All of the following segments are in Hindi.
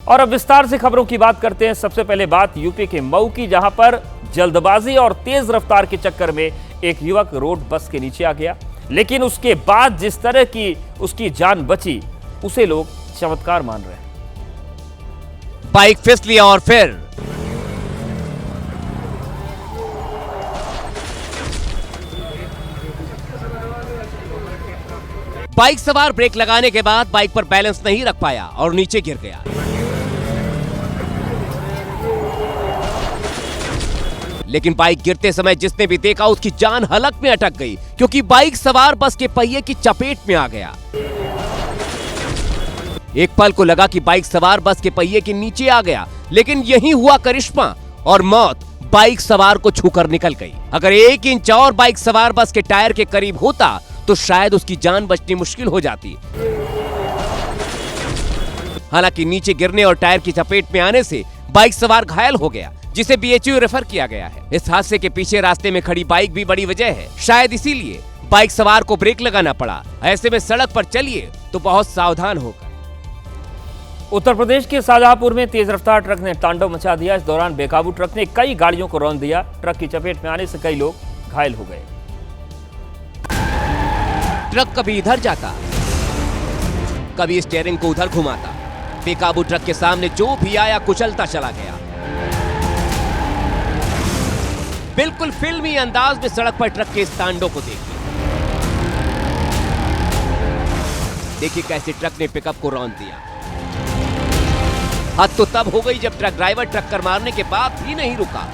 और अब विस्तार से खबरों की बात करते हैं। सबसे पहले बात यूपी के मऊ की, जहां पर जल्दबाजी और तेज रफ्तार के चक्कर में एक युवक रोड बस के नीचे आ गया, लेकिन उसके बाद जिस तरह की उसकी जान बची उसे लोग चमत्कार मान रहे हैं। बाइक फिसली और फिर बाइक सवार ब्रेक लगाने के बाद बाइक पर बैलेंस नहीं रख पाया और नीचे गिर गया। लेकिन बाइक गिरते समय जिसने भी देखा उसकी जान हलक में अटक गई, क्योंकि बाइक सवार बस के पहिए की चपेट में आ गया। एक पल को लगा कि बाइक सवार बस के पहिए के नीचे आ गया, लेकिन यही हुआ करिश्मा और मौत बाइक सवार को छूकर निकल गई। अगर 1 इंच और बाइक सवार बस के टायर के करीब होता तो शायद उसकी जान बचनी मुश्किल हो जाती। हालांकि नीचे गिरने और टायर की चपेट में आने से बाइक सवार घायल हो गया, जिसे बीएचयू रेफर किया गया है। इस हादसे के पीछे रास्ते में खड़ी बाइक भी बड़ी वजह है। शायद इसीलिए बाइक सवार को ब्रेक लगाना पड़ा। ऐसे में सड़क पर चलिए तो बहुत सावधान होकर। उत्तर प्रदेश के शाहजहांपुर में तेज रफ्तार ट्रक ने तांडव मचा दिया। इस दौरान बेकाबू ट्रक ने कई गाड़ियों को रौंद दिया। ट्रक की चपेट में आने से कई लोग घायल हो गए। ट्रक कभी इधर जाता, कभी स्टीयरिंग को उधर घुमाता। बेकाबू ट्रक के सामने जो भी आया कुचलता चला गया। बिल्कुल फिल्मी अंदाज में सड़क पर ट्रक के इस तांडव को देखिए कैसे ट्रक ने पिकअप को रौंद दिया। हद तो तब हो गई जब ट्रक ड्राइवर टक्कर मारने के बाद भी नहीं रुका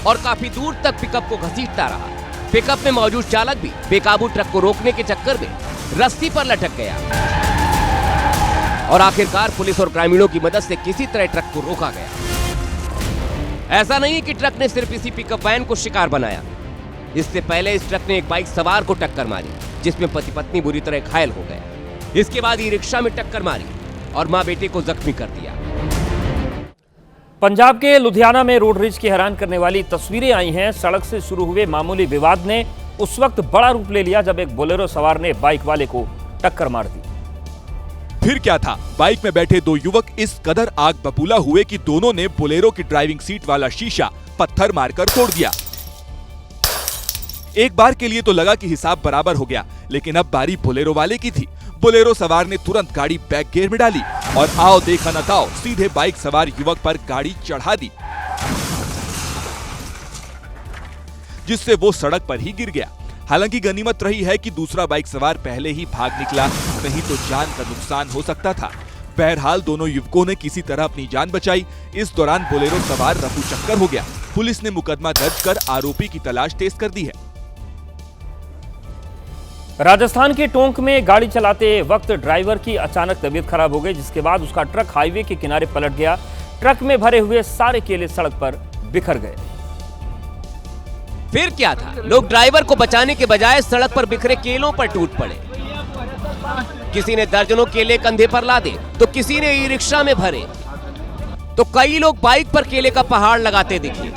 और काफी दूर तक पिकअप को घसीटता रहा। पिकअप में मौजूद चालक भी बेकाबू ट्रक को रोकने के चक्कर में रस्सी पर लटक गया और आखिरकार पुलिस और ग्रामीणों की मदद से किसी तरह ट्रक को रोका गया। ऐसा नहीं कि ट्रक ने सिर्फ इसी पिकअप वैन को शिकार बनाया। इससे पहले इस ट्रक ने एक बाइक सवार को टक्कर मारी, जिसमें पति पत्नी बुरी तरह घायल हो गए। इसके बाद ई रिक्शा में टक्कर मारी और मां बेटे को जख्मी कर दिया। पंजाब के लुधियाना में रोड रेज की हैरान करने वाली तस्वीरें आई हैं। सड़क से शुरू हुए मामूली विवाद ने उस वक्त बड़ा रूप ले लिया जब एक बोलेरो सवार ने बाइक वाले को टक्कर मार दी। फिर क्या था, बाइक में बैठे 2 युवक इस कदर आग बबूला हुए कि दोनों ने बोलेरो की ड्राइविंग सीट वाला शीशा पत्थर मारकर तोड़ दिया। एक बार के लिए तो लगा कि हिसाब बराबर हो गया, लेकिन अब बारी बोलेरो वाले की थी। बोलेरो सवार ने तुरंत गाड़ी बैक गियर में डाली और आओ देखा न ताओ सीधे बाइक सवार युवक पर गाड़ी चढ़ा दी, जिससे वो सड़क पर ही गिर गया। हालांकि गनीमत रही है कि दूसरा बाइक सवार पहले ही भाग निकला, नहीं तो जान का नुकसान हो सकता था। बहरहाल दोनों युवकों ने किसी तरह अपनी जान बचाई। इस दौरान बोलेरो सवार रफू चक्कर हो गया। पुलिस ने मुकदमा दर्ज कर आरोपी की तलाश तेज कर दी है। राजस्थान के टोंक में गाड़ी चलाते वक्त ड्राइवर की अचानक तबीयत खराब हो गई, जिसके बाद उसका ट्रक हाईवे के किनारे पलट गया। ट्रक में भरे हुए सारे केले सड़क पर बिखर गए। फिर क्या था, लोग ड्राइवर को बचाने के बजाय सड़क पर बिखरे केलों पर टूट पड़े। किसी ने दर्जनों केले कंधे पर लादे तो किसी ने ई रिक्शा में भरे, तो कई लोग बाइक पर केले का पहाड़ लगाते दिखे।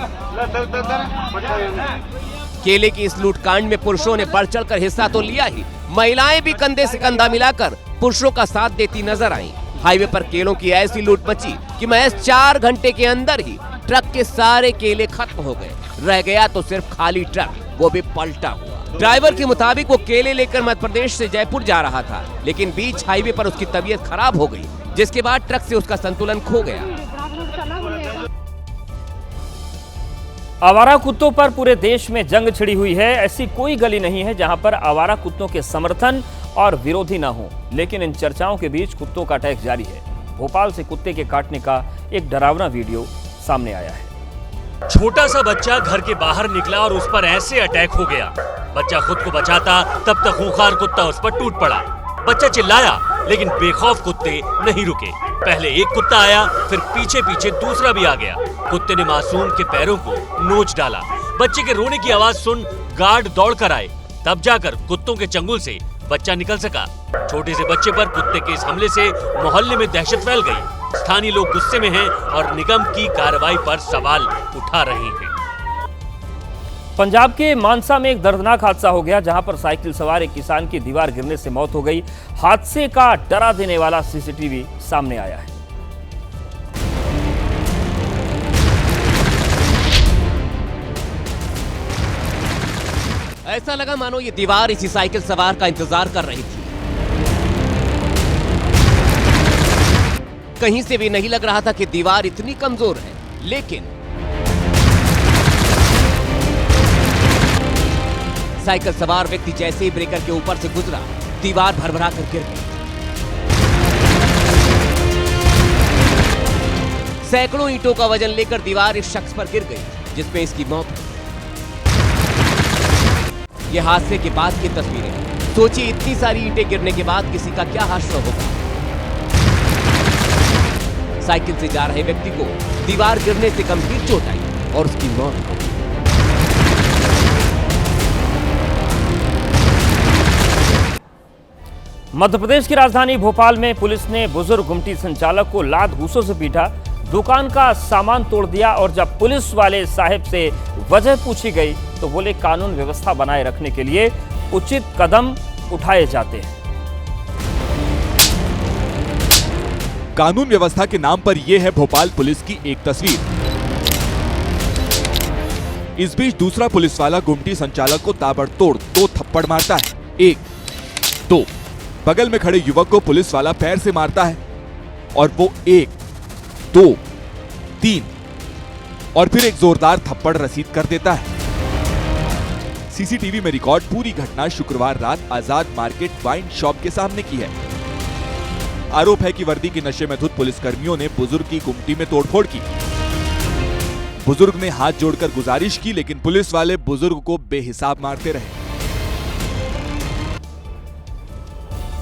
केले की इस लूटकांड में पुरुषों ने बढ़ चढ़कर हिस्सा तो लिया ही, महिलाएं भी कंधे से कंधा मिलाकर पुरुषों का साथ देती नजर आईं। हाईवे पर केलों की ऐसी लूट मची कि महज 4 घंटे के अंदर ही ट्रक के सारे केले खत्म हो गए। रह गया तो सिर्फ खाली ट्रक, वो भी पलटा हुआ। ड्राइवर के मुताबिक वो केले लेकर मध्य प्रदेश से जयपुर जा रहा था, लेकिन बीच हाईवे पर उसकी तबीयत खराब हो गई, जिसके बाद ट्रक से उसका संतुलन खो गया। आवारा कुत्तों पर पूरे देश में जंग छिड़ी हुई है। ऐसी कोई गली नहीं है जहां पर आवारा कुत्तों के समर्थन और विरोधी ना हो, लेकिन इन चर्चाओं के बीच कुत्तों का अटैक जारी है। भोपाल से कुत्ते के काटने का एक डरावना वीडियो सामने आया है। छोटा सा बच्चा घर के बाहर निकला और उस पर ऐसे अटैक हो गया। बच्चा खुद को बचाता तब तक खूंखार कुत्ता उस पर टूट पड़ा। बच्चा चिल्लाया, लेकिन बेखौफ कुत्ते नहीं रुके। पहले एक कुत्ता आया, फिर पीछे पीछे दूसरा भी आ गया। कुत्ते ने मासूम के पैरों को नोच डाला। बच्चे के रोने की आवाज सुन गार्ड दौड़ कर आए, तब जाकर कुत्तों के चंगुल से बच्चा निकल सका। छोटे से बच्चे पर कुत्ते के इस हमले से मोहल्ले में दहशत फैल गई। स्थानीय लोग गुस्से में हैं और निगम की कार्रवाई पर सवाल उठा रहे हैं। पंजाब के मानसा में एक दर्दनाक हादसा हो गया, जहां पर साइकिल सवार एक किसान की दीवार गिरने से मौत हो गई। हादसे का डरा देने वाला सीसीटीवी सामने आया है। ऐसा लगा मानो ये दीवार इसी साइकिल सवार का इंतजार कर रही थी। कहीं से भी नहीं लग रहा था कि दीवार इतनी कमजोर है, लेकिन साइकिल सवार व्यक्ति जैसे ही ब्रेकर के ऊपर से गुजरा, दीवार भरभरा कर गिर गई। सैकड़ों ईंटों का वजन लेकर दीवार इस शख्स पर गिर गई, जिसमें इसकी मौत हुई। यह हादसे के बाद की तस्वीरें। सोचिए, इतनी सारी ईंटें गिरने के बाद किसी का क्या हादसा होगा। साइकिल से जा रहे व्यक्ति को दीवार गिरने से गंभीर चोट आई और उसकी मौत हो गई। मध्य प्रदेश की राजधानी भोपाल में पुलिस ने बुजुर्ग गुमटी संचालक को लात घूंसों से पीटा, दुकान का सामान तोड़ दिया और जब पुलिस वाले साहब से वजह पूछी गई तो बोले कानून व्यवस्था बनाए रखने के लिए उचित कदम उठाए जाते हैं। कानून व्यवस्था के नाम पर यह है भोपाल पुलिस की एक तस्वीर। इस बीच दूसरा पुलिस वाला गुमटी संचालक को ताबड़तोड़ 2 थप्पड़ मारता है। 1, 2। बगल में खड़े युवक को पुलिस वाला पैर से मारता है और वो 1, 2, 3 और फिर एक जोरदार थप्पड़ रसीद कर देता है। सीसीटीवी में रिकॉर्ड पूरी घटना शुक्रवार रात आजाद मार्केट वाइन शॉप के सामने की है। आरोप है कि वर्दी के नशे में धुत पुलिसकर्मियों ने बुजुर्ग की गुमटी में तोड़फोड़ की। बुजुर्ग ने हाथ जोड़कर गुजारिश की, लेकिन पुलिस वाले बुजुर्ग को बेहिसाब मारते रहे।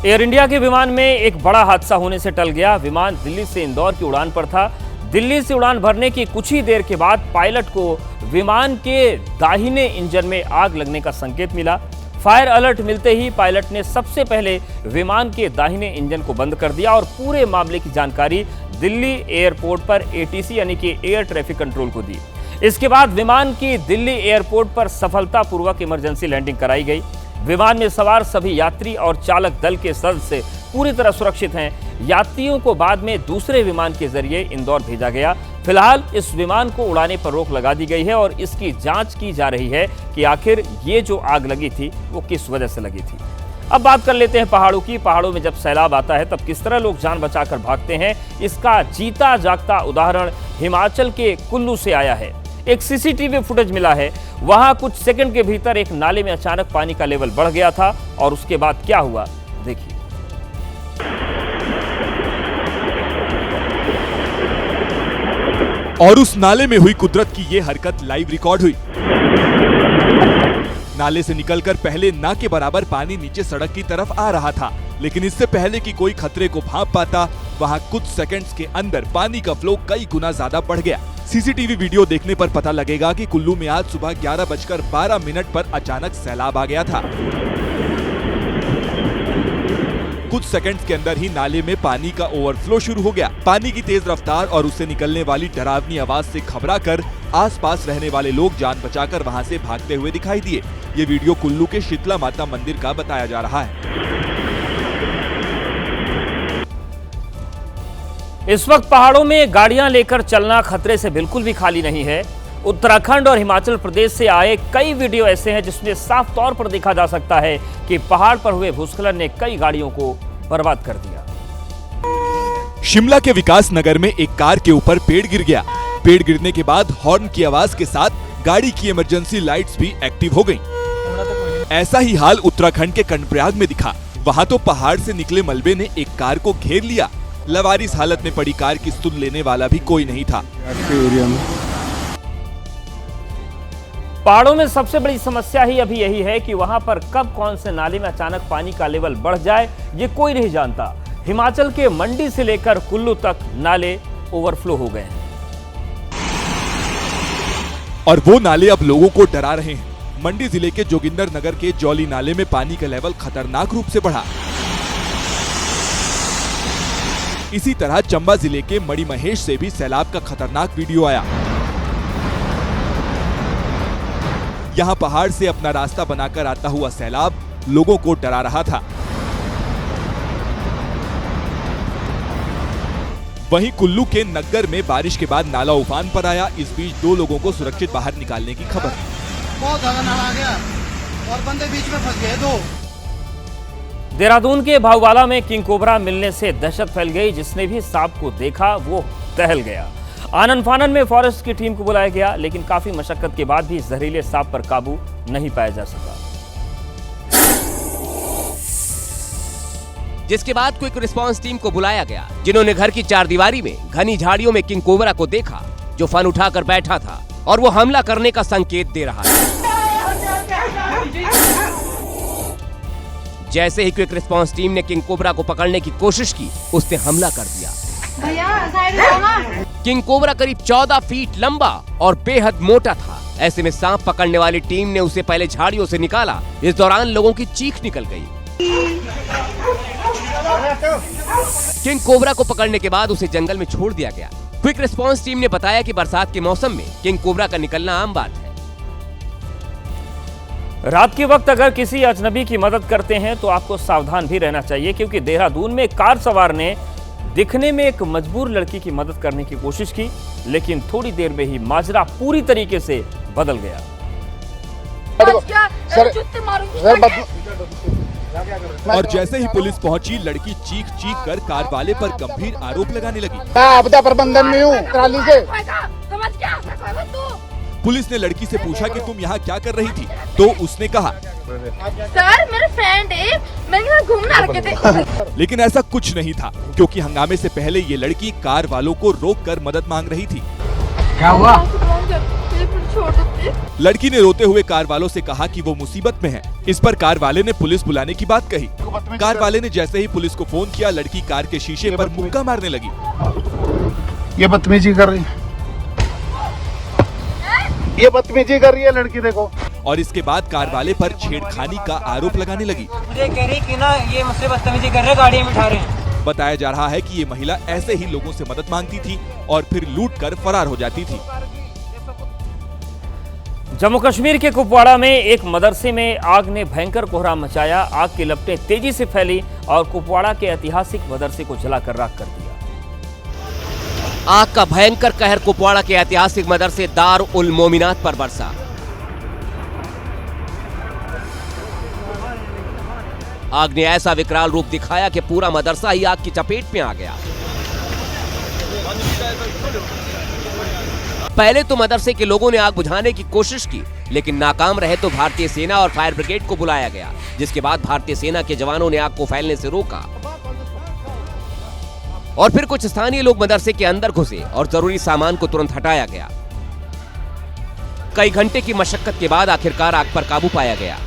एयर इंडिया के विमान में एक बड़ा हादसा होने से टल गया। विमान दिल्ली से इंदौर की उड़ान पर था। दिल्ली से उड़ान भरने की कुछ ही देर के बाद पायलट को विमान के दाहिने इंजन में आग लगने का संकेत मिला। फायर अलर्ट मिलते ही पायलट ने सबसे पहले विमान के दाहिने इंजन को बंद कर दिया और पूरे मामले की जानकारी दिल्ली एयरपोर्ट पर एटीसी यानी कि एयर ट्रैफिक कंट्रोल को दी। इसके बाद विमान की दिल्ली एयरपोर्ट पर सफलतापूर्वक इमरजेंसी लैंडिंग कराई गई। विमान में सवार सभी यात्री और चालक दल के सदस्य पूरी तरह सुरक्षित हैं। यात्रियों को बाद में दूसरे विमान के जरिए इंदौर भेजा गया। फिलहाल इस विमान को उड़ाने पर रोक लगा दी गई है और इसकी जांच की जा रही है कि आखिर ये जो आग लगी थी वो किस वजह से लगी थी। अब बात कर लेते हैं पहाड़ों की। पहाड़ों में जब सैलाब आता है तब किस तरह लोग जान बचाकर भागते हैं, इसका जीता जागता उदाहरण हिमाचल के कुल्लू से आया है। एक सीसीटीवी फुटेज मिला है। वहां कुछ सेकंड के भीतर एक नाले में अचानक पानी का लेवल बढ़ गया था और उसके बाद क्या हुआ देखिए। और उस नाले में हुई कुदरत की ये हरकत लाइव रिकॉर्ड हुई। नाले से निकलकर पहले ना के बराबर पानी नीचे सड़क की तरफ आ रहा था, लेकिन इससे पहले कि कोई खतरे को भांप पाता, वहां कुछ सेकंड्स के अंदर पानी का फ्लो कई गुना ज्यादा बढ़ गया। सीसीटीवी वीडियो देखने पर पता लगेगा कि कुल्लू में आज सुबह 11:12 पर अचानक सैलाब आ गया था। कुछ सेकंड्स के अंदर ही नाले में पानी का ओवरफ्लो शुरू हो गया। पानी की तेज रफ्तार और उससे निकलने वाली डरावनी आवाज से घबराकर आसपास रहने वाले लोग जान बचाकर वहां से भागते हुए दिखाई दिए। ये वीडियो कुल्लू के शीतला माता मंदिर का बताया जा रहा है। इस वक्त पहाड़ों में गाड़ियां लेकर चलना खतरे से बिल्कुल भी खाली नहीं है। उत्तराखंड और हिमाचल प्रदेश से आए कई वीडियो ऐसे हैं जिसमें साफ तौर पर देखा जा सकता है कि पहाड़ पर हुए भूस्खलन ने कई गाड़ियों को बर्बाद कर दिया। शिमला के विकास नगर में एक कार के ऊपर पेड़ गिर गया। पेड़ गिरने के बाद हॉर्न की आवाज के साथ गाड़ी की इमरजेंसी लाइट्स भी एक्टिव हो गईं। ऐसा ही हाल उत्तराखंड के कर्णप्रयाग में दिखा। वहां तो पहाड़ से निकले मलबे ने एक कार को घेर लिया। लवारिस हालत में पड़ी कार की सुध लेने वाला भी कोई नहीं था। पहाड़ों में सबसे बड़ी समस्या ही अभी यही है कि वहां पर कब कौन से नाले में अचानक पानी का लेवल बढ़ जाए ये कोई नहीं जानता। हिमाचल के मंडी से लेकर कुल्लू तक नाले ओवरफ्लो हो गए हैं और वो नाले अब लोगों को डरा रहे हैं। मंडी जिले के जोगिंदर नगर के जौली नाले में पानी का लेवल खतरनाक रूप से बढ़ा। इसी तरह चंबा जिले के मणिमहेश से भी सैलाब का खतरनाक वीडियो आया। यहाँ पहाड़ से अपना रास्ता बनाकर आता हुआ सैलाब लोगों को डरा रहा था। वहीं कुल्लू के नग्गर में बारिश के बाद नाला उफान पर आया। इस बीच 2 लोगों को सुरक्षित बाहर निकालने की खबर है। बहुत ज्यादा नाला आ गया, और बंदे बीच में फंस गए दो। देहरादून के भाऊवाला में किंग कोबरा मिलने से दहशत फैल गई। जिसने भी सांप को देखा वो टहल गया। आनन फानन में फॉरेस्ट की टीम को बुलाया गया, लेकिन काफी मशक्कत के बाद भी इस जहरीले सांप पर काबू नहीं पाया जा सका। जिसके बाद क्विक रिस्पांस टीम को बुलाया गया, जिन्होंने घर की चारदीवारी में घनी झाड़ियों में किंग कोबरा को देखा, जो फन उठाकर बैठा था और वो हमला करने का संकेत दे रहा है। जैसे ही क्विक रिस्पांस टीम ने किंग कोबरा को पकड़ने की कोशिश की, उसने हमला कर दिया। भैया साइड में आओ ना। किंग कोबरा करीब 14 फीट लंबा और बेहद मोटा था। ऐसे में सांप पकड़ने वाली टीम ने उसे पहले झाड़ियों से निकाला। इस दौरान लोगों की चीख निकल गई। किंग कोबरा को पकड़ने के बाद उसे जंगल में छोड़ दिया गया। क्विक रिस्पांस टीम ने बताया कि बरसात के मौसम में किंग कोबरा का निकलना आम बात है। रात के वक्त अगर किसी अजनबी की मदद करते हैं तो आपको सावधान भी रहना चाहिए, क्योंकि देहरादून में कार सवार ने दिखने में एक मजबूर लड़की की मदद करने की कोशिश की, लेकिन थोड़ी देर में ही माजरा पूरी तरीके से बदल गया। और जैसे ही पुलिस पहुंची, लड़की चीख चीख कर कार वाले पर गंभीर आरोप लगाने लगी। आपदा प्रबंधन में हूँ, ट्राली से। पुलिस ने लड़की से पूछा कि तुम यहाँ क्या कर रही थी, तो उसने कहा, सर मेरे फ्रेंड है, मैं यहाँ घूमने आ रखे थे। लेकिन ऐसा कुछ नहीं था, क्योंकि हंगामे से पहले ये लड़की कार वालों को रोककर मदद मांग रही थी। क्या हुआ? लड़की ने रोते हुए कार वालों से कहा कि वो मुसीबत में है। इस पर कार वाले ने पुलिस बुलाने की बात कही। कार वाले ने जैसे ही पुलिस को फोन किया, लड़की कार के शीशे पर मुक्का मारने लगी। ये बदतमीजी कर रही, ये बदतमीजी कर रही है लड़की, देखो। और इसके बाद कार वाले पर छेड़खानी का आरोप लगाने लगी। मुझे कह रही कि ना ये मुझसे बदतमीजी कर रहे, गाड़ी में उठा रहे हैं। बताया जा रहा है कि ये महिला ऐसे ही लोगों से मदद मांगती थी और फिर लूट कर फरार हो जाती थी। जम्मू कश्मीर के कुपवाड़ा में एक मदरसे में आग ने भयंकर कोहराम मचाया। आग की लपटें तेजी से फैली और कुपवाड़ा के ऐतिहासिक मदरसे को जलाकर राख कर दिया। आग का भयंकर कहर कुपवाड़ा के ऐतिहासिक मदरसे दार उल मोमिनात पर बरसा। आग ने ऐसा विकराल रूप दिखाया कि पूरा मदरसा ही आग की चपेट में आ गया। पहले तो मदरसे के लोगों ने आग बुझाने की कोशिश की, लेकिन नाकाम रहे तो भारतीय सेना और फायर ब्रिगेड को बुलाया गया, जिसके बाद भारतीय सेना के जवानों ने आग को फैलने से रोका। और फिर कुछ स्थानीय लोग मदरसे के अंदर घुसे और जरूरी सामान को तुरंत हटाया गया। कई घंटे की मशक्कत के बाद आखिरकार आग पर काबू पाया गया।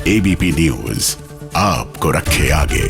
एबीपी न्यूज आपको रखे आगे।